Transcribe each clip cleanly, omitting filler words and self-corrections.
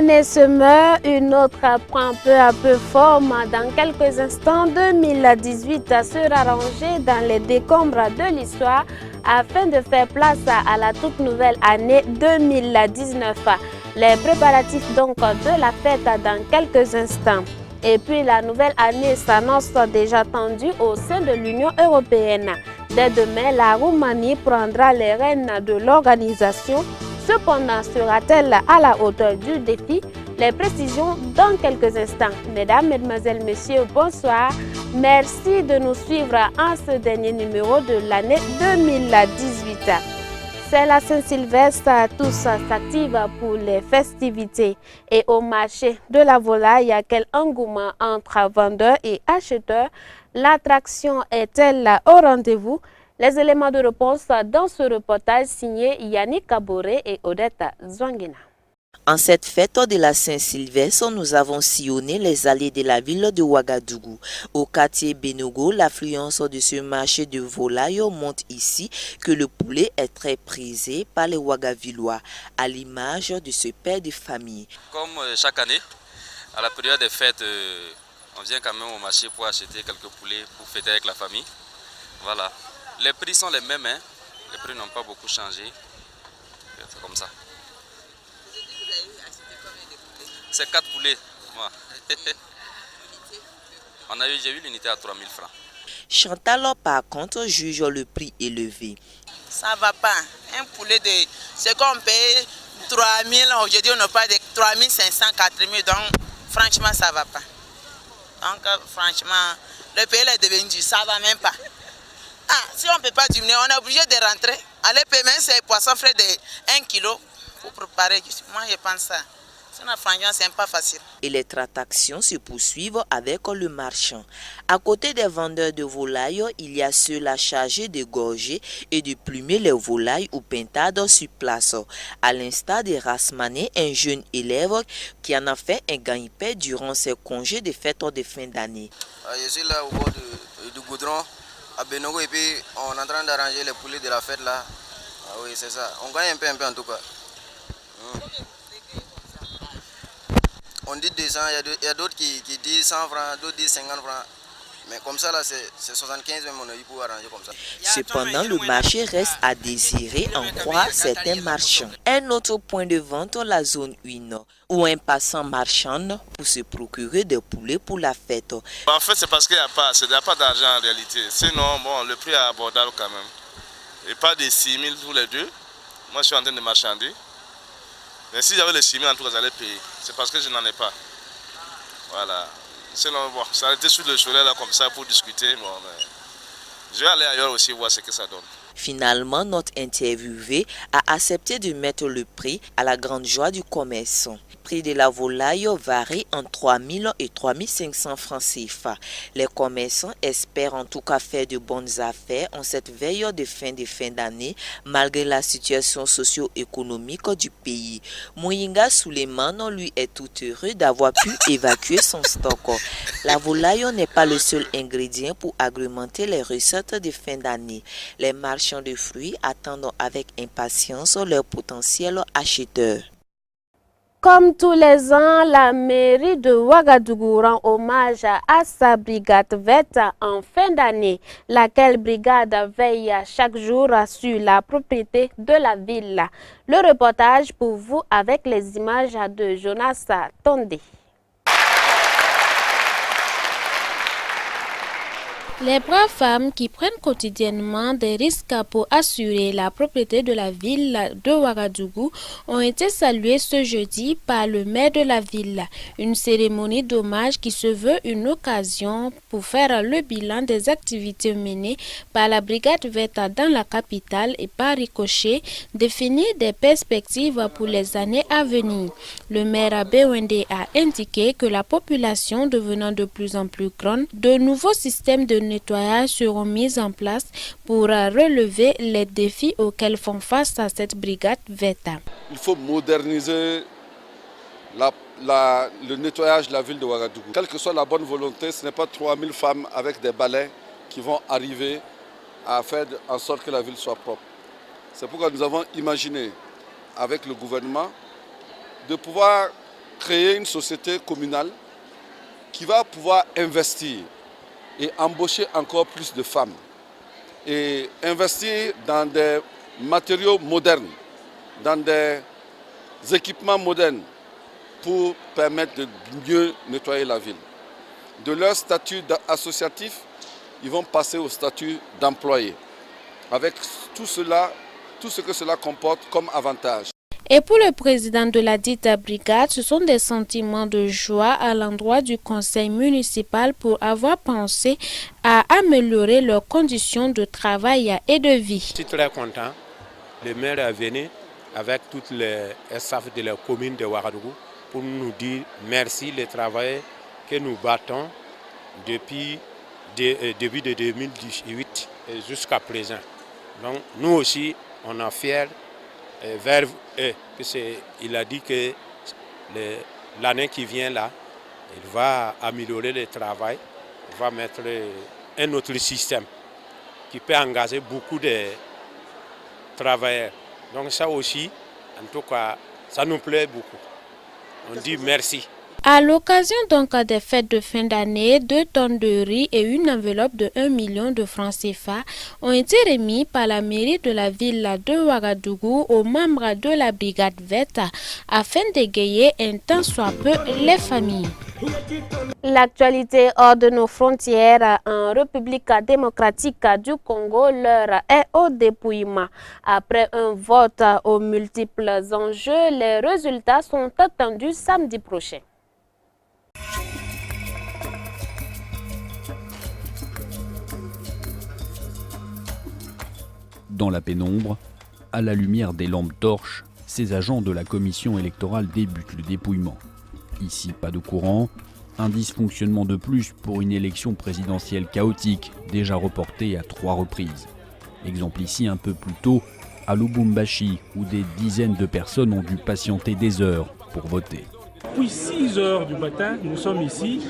année se meurt, une autre prend peu à peu forme. Dans quelques instants, 2018 sera rangé dans les décombres de l'histoire afin de faire place à la toute nouvelle année 2019. Les préparatifs donc de la fête dans quelques instants. Et puis la nouvelle année s'annonce déjà tendue au sein de l'Union européenne. Dès demain, la Roumanie prendra les rênes de l'organisation. Cependant, sera-t-elle à la hauteur du défi? Les précisions dans quelques instants. Mesdames, Mesdemoiselles, Messieurs, bonsoir. Merci de nous suivre en ce dernier numéro de l'année 2018. C'est la Saint-Sylvestre, tous s'activent pour les festivités. Et au marché de la volaille, quel engouement entre vendeurs et acheteurs. L'attraction est-elle au rendez-vous? Les éléments de réponse dans ce reportage signé Yannick Kaboré et Odette Zwangina. En cette fête de la Saint-Sylvestre, nous avons sillonné les allées de la ville de Ouagadougou. Au quartier Benogo, l'affluence de ce marché de volaille montre ici que le poulet est très prisé par les Ouagavillois, à l'image de ce père de famille. Comme chaque année, à la période des fêtes, on vient quand même au marché pour acheter quelques poulets pour fêter avec la famille. Voilà. Les prix sont les mêmes, hein. Les prix n'ont pas beaucoup changé. C'est comme ça. C'est 4 poulets. J'ai eu l'unité à 3000 francs. Chantal, par contre, juge le prix élevé. Ça va pas. Un poulet de... C'est qu'on paye 3000, aujourd'hui on n'a pas de 3500, 4000, donc franchement ça va pas. Donc franchement, le pays est devenu dur, ça va même pas. Ah, si on ne peut pas diminuer, on est obligé de rentrer. Aller payer même ces poissons frais de 1 kg pour préparer. Moi je pense ça. Sinon franchement c'est pas facile. Et les transactions se poursuivent avec le marchand. À côté des vendeurs de volailles, il y a ceux-là chargés de gorger et de plumer les volailles ou pintades sur place. À l'instar de Rasmané, un jeune élève qui en a fait un gagne-pain durant ses congés de fête de fin d'année. Je suis là au bord du goudron à Benogo et puis on est en train d'arranger les poulets de la fête là. Ah oui, c'est ça. On gagne un peu en tout cas. On dit 200, il y a d'autres qui disent 100 francs, d'autres disent 50 francs. Mais comme ça, là, c'est 75 même on a eu pour arranger comme ça. Cependant, le marché reste à désirer, en croire certains marchands. Un autre point de vente, la zone 1, où un passant marchande pour se procurer des poulets pour la fête. En fait, c'est parce qu'il n'y a pas d'argent en réalité. Sinon, bon, le prix est abordable quand même. Et pas des 6 000 tous les deux. Moi, je suis en train de marchander. Mais si j'avais les 6 000, en tout cas, j'allais payer. C'est parce que je n'en ai pas. Voilà. Sinon, bon, ça a été sur le soleil là comme ça pour discuter. Bon, mais je vais aller ailleurs aussi voir ce que ça donne. Finalement, notre interviewé a accepté de mettre le prix à la grande joie du commerçant. Le prix de la volaille varie entre 3 000 et 3 500 francs CFA. Les commerçants espèrent en tout cas faire de bonnes affaires en cette veille de fin d'année, malgré la situation socio-économique du pays. Mouyinga Suleiman, lui, est tout heureux d'avoir pu évacuer son stock. La volaille n'est pas le seul ingrédient pour agrémenter les recettes de fin d'année. Les marchands de fruits attendent avec impatience leurs potentiels acheteurs. Comme tous les ans, la mairie de Ouagadougou rend hommage à sa brigade verte en fin d'année, laquelle brigade veille chaque jour sur la propriété de la ville. Le reportage pour vous avec les images de Jonas Tondé. Les braves femmes qui prennent quotidiennement des risques pour assurer la propriété de la ville de Ouagadougou ont été saluées ce jeudi par le maire de la ville. Une cérémonie d'hommage qui se veut une occasion pour faire le bilan des activités menées par la brigade verte dans la capitale et par ricochet définir des perspectives pour les années à venir. Le maire Abewende a indiqué que la population devenant de plus en plus grande, de nouveaux systèmes de nettoyage seront mis en place pour relever les défis auxquels font face à cette brigade verte. Il faut moderniser le nettoyage de la ville de Ouagadougou. Quelle que soit la bonne volonté, ce n'est pas 3000 femmes avec des balais qui vont arriver à faire en sorte que la ville soit propre. C'est pourquoi nous avons imaginé avec le gouvernement de pouvoir créer une société communale qui va pouvoir investir et embaucher encore plus de femmes et investir dans des matériaux modernes, dans des équipements modernes pour permettre de mieux nettoyer la ville. De leur statut associatif, ils vont passer au statut d'employés, avec tout ce que cela comporte comme avantage. Et pour le président de la dite brigade, ce sont des sentiments de joie à l'endroit du conseil municipal pour avoir pensé à améliorer leurs conditions de travail et de vie. Je suis très content. Le maire est venu avec toutes les staff de la commune de Ouagadougou pour nous dire merci le travail que nous battons depuis début de 2018 jusqu'à présent. Donc nous aussi, on est fiers vers eux. Il a dit que l'année qui vient là, il va améliorer le travail, il va mettre un autre système qui peut engager beaucoup de travailleurs. Donc ça aussi, en tout cas, ça nous plaît beaucoup. On dit merci. À l'occasion donc des fêtes de fin d'année, 2 tonnes de riz et une enveloppe de 1 million de francs CFA ont été remis par la mairie de la ville de Ouagadougou aux membres de la brigade verte afin d'égayer un tant soit peu les familles. L'actualité hors de nos frontières en République démocratique du Congo, l'heure est au dépouillement. Après un vote aux multiples enjeux, les résultats sont attendus samedi prochain. Dans la pénombre, à la lumière des lampes torches, ces agents de la commission électorale débutent le dépouillement. Ici, pas de courant, un dysfonctionnement de plus pour une élection présidentielle chaotique, déjà reportée à 3 reprises. Exemple ici un peu plus tôt, à Lubumbashi, où des dizaines de personnes ont dû patienter des heures pour voter. Depuis 6 heures du matin, nous sommes ici.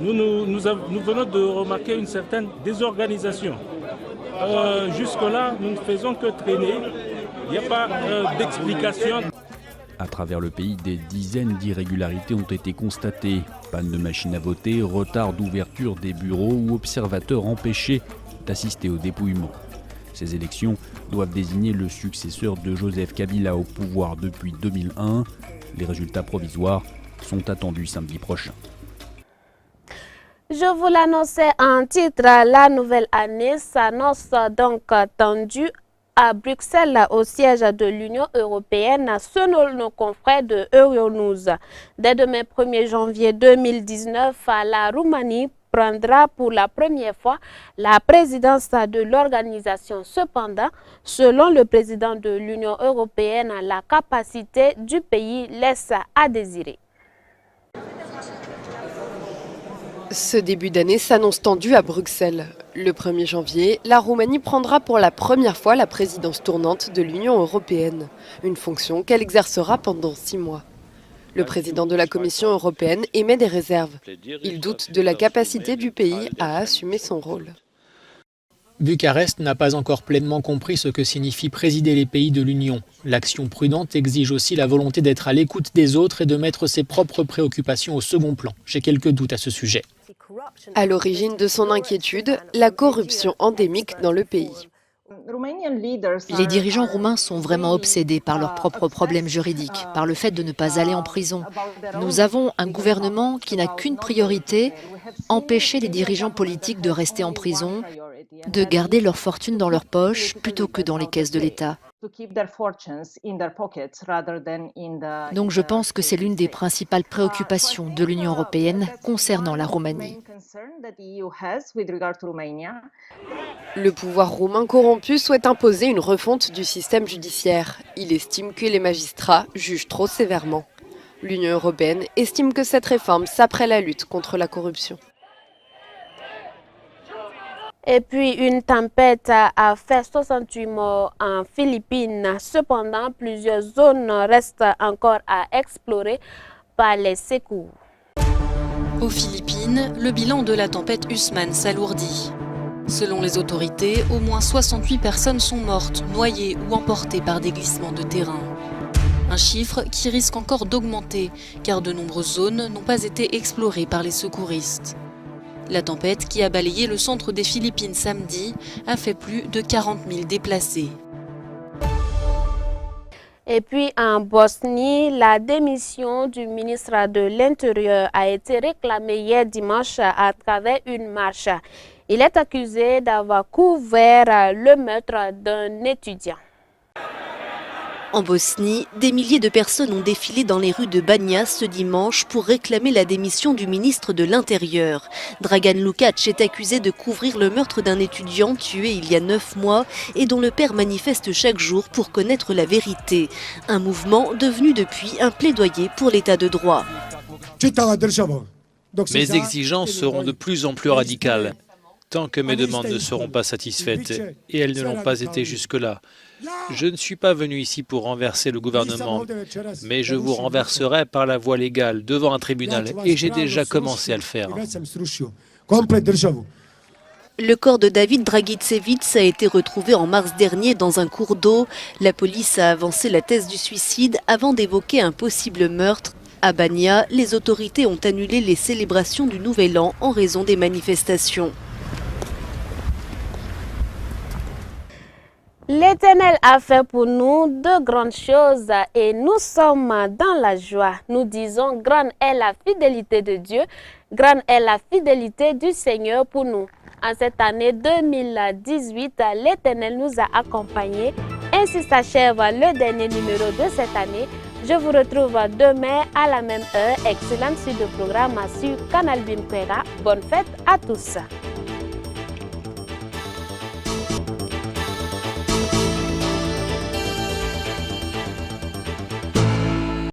Nous venons de remarquer une certaine désorganisation. Jusque-là, nous ne faisons que traîner. Il n'y a pas d'explication. À travers le pays, des dizaines d'irrégularités ont été constatées. Panne de machines à voter, retard d'ouverture des bureaux ou observateurs empêchés d'assister au dépouillement. Ces élections doivent désigner le successeur de Joseph Kabila au pouvoir depuis 2001. Les résultats provisoires sont attendus samedi prochain. Je vous l'annonçais en titre, la nouvelle année s'annonce donc tendue à Bruxelles, au siège de l'Union européenne, selon nos confrères de Euronews. Dès demain 1er janvier 2019, la Roumanie prendra pour la première fois la présidence de l'organisation. Cependant, selon le président de l'Union européenne, la capacité du pays laisse à désirer. Ce début d'année s'annonce tendu à Bruxelles. Le 1er janvier, la Roumanie prendra pour la première fois la présidence tournante de l'Union européenne, une fonction qu'elle exercera pendant 6 mois. Le président de la Commission européenne émet des réserves. Il doute de la capacité du pays à assumer son rôle. Bucarest n'a pas encore pleinement compris ce que signifie présider les pays de l'Union. L'action prudente exige aussi la volonté d'être à l'écoute des autres et de mettre ses propres préoccupations au second plan. J'ai quelques doutes à ce sujet. À l'origine de son inquiétude, la corruption endémique dans le pays. Les dirigeants roumains sont vraiment obsédés par leurs propres problèmes juridiques, par le fait de ne pas aller en prison. Nous avons un gouvernement qui n'a qu'une priorité, empêcher les dirigeants politiques de rester en prison, de garder leur fortune dans leur poche plutôt que dans les caisses de l'État. Donc je pense que c'est l'une des principales préoccupations de l'Union européenne concernant la Roumanie. Le pouvoir roumain corrompu souhaite imposer une refonte du système judiciaire. Il estime que les magistrats jugent trop sévèrement. L'Union européenne estime que cette réforme saperait la lutte contre la corruption. Et puis, une tempête a fait 68 morts en Philippines. Cependant, plusieurs zones restent encore à explorer par les secours. Aux Philippines, le bilan de la tempête Usman s'alourdit. Selon les autorités, au moins 68 personnes sont mortes, noyées ou emportées par des glissements de terrain. Un chiffre qui risque encore d'augmenter, car de nombreuses zones n'ont pas été explorées par les secouristes. La tempête qui a balayé le centre des Philippines samedi a fait plus de 40 000 déplacés. Et puis en Bosnie, la démission du ministre de l'Intérieur a été réclamée hier dimanche à travers une marche. Il est accusé d'avoir couvert le meurtre d'un étudiant. En Bosnie, des milliers de personnes ont défilé dans les rues de Banja ce dimanche pour réclamer la démission du ministre de l'Intérieur. Dragan Lukac est accusé de couvrir le meurtre d'un étudiant tué il y a 9 mois et dont le père manifeste chaque jour pour connaître la vérité. Un mouvement devenu depuis un plaidoyer pour l'état de droit. Mes exigences seront de plus en plus radicales. Tant que mes demandes ne seront pas satisfaites, et elles ne l'ont pas été jusque-là. Je ne suis pas venu ici pour renverser le gouvernement, mais je vous renverserai par la voie légale devant un tribunal, et j'ai déjà commencé à le faire. Le corps de David Dragicevich a été retrouvé en mars dernier dans un cours d'eau. La police a avancé la thèse du suicide avant d'évoquer un possible meurtre. À Banja, les autorités ont annulé les célébrations du Nouvel An en raison des manifestations. L'Éternel a fait pour nous de grandes choses et nous sommes dans la joie. Nous disons, grande est la fidélité de Dieu, grande est la fidélité du Seigneur pour nous. En cette année 2018, l'Éternel nous a accompagnés. Ainsi s'achève le dernier numéro de cette année. Je vous retrouve demain à la même heure. Excellente suite de programme sur Canal Bin Kwera. Bonne fête à tous.